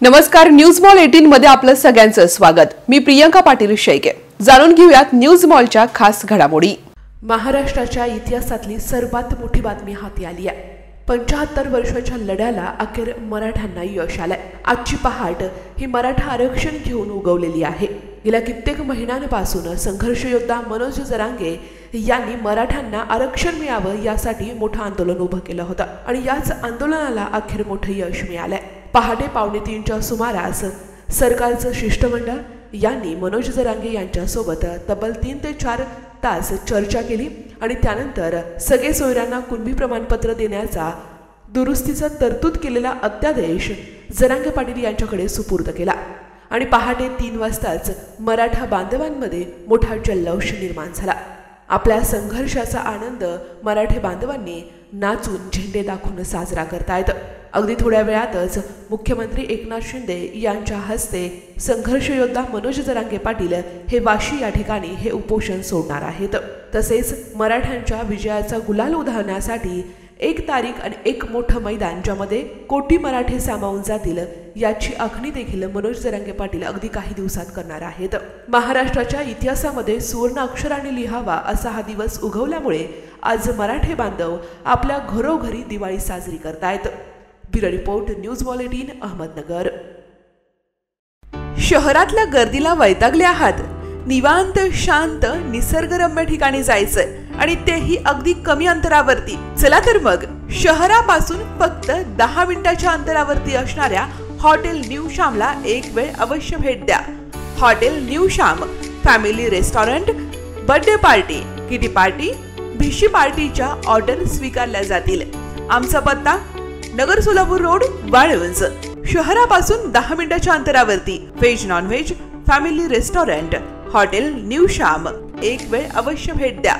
नमस्कार, news mall 18 मध्ये आपलं सगळ्यांचं स्वागत। मी प्रियंका पाटील शेळके। जाणून घेऊयात न्यूज मॉलच्या खास घडामोडी। महाराष्ट्राच्या इतिहासातली सर्वात मोठी बातमी हाती आली आहे। 75 वर्षाच्या लढ्याला अखेर मराठ्यांना यश आलंय। आजची पहाट ही मराठा आरक्षण घेऊन उगवलेली आहे। गेल्या कित्येक महिन्यांपासून संघर्ष योद्धा मनोज जरांगे यांनी मराठ्यांना आरक्षण मिळावं यासाठी मोठं आंदोलन उभं केलं होतं आणि याच आंदोलनाला अखेर मोठं यश मिळालंय। पहाटे 2:45च्या सुमारास सरकारचं शिष्टमंडळ यांनी मनोज जरांगे यांच्यासोबत तब्बल 3 ते 4 तास चर्चा केली आणि त्यानंतर सगळे सोयऱ्यांना कुणबी प्रमाणपत्र देण्याचा दुरुस्तीचा तरतूद केलेला अध्यादेश जरांगे पाटील यांच्याकडे सुपूर्द केला आणि पहाटे 3 वाजताच मराठा बांधवांमध्ये मोठा जल्लोष निर्माण झाला। आपल्या संघर्षाचा आनंद मराठी बांधवांनी नाचून झेंडे दाखवून साजरा करतायत। अगदी थोड्या वेळातच मुख्यमंत्री एकनाथ शिंदे यांच्या हस्ते संघर्ष योद्धा मनोज जरांगे पाटील हे वाशी या ठिकाणी हे उपोषण सोडणार आहेत। तसेच मराठ्यांच्या विजयाचा गुलाल उधळण्यासाठी 1 तारीख आणि एक मोठं मैदान ज्यामध्ये कोटी मराठे सामावून जातील याची आखणी देखील मनोज जरांगे पाटील अगदी काही दिवसात करणार आहेत। महाराष्ट्राच्या इतिहासामध्ये सुवर्ण अक्षराने लिहावा असा हा दिवस उगवल्यामुळे आज मराठे बांधव आपल्या घरोघरी दिवाळी साजरी करतायत। Bureau report, news mall 18, Ahmednagar. शहरातल्या गर्दीला वैतागले आहात? निवांत शांत निसर्गरम्य ठिकाणी जायचंय आणि तेही अगदी कमी अंतरावरती। चला तर मग शहरापासून फक्त 10 मिनिटाच्या अंतरावरती असणाऱ्या हॉटेल न्यू श्यामला एक वेळ अवश्य भेट द्या। Hotel new Shyam family restaurant, birthday party, kitty party, भिशी पार्टीच्या ऑर्डर स्वीकारल्या जातील। आमचा पत्ता नगर सोलापूर रोड, वाळवंज। शहरापासून 10 मिनिटाच्या अंतरावरती veg non veg family restaurant hotel new Shyam, एक वेळ अवश्य भेट द्या।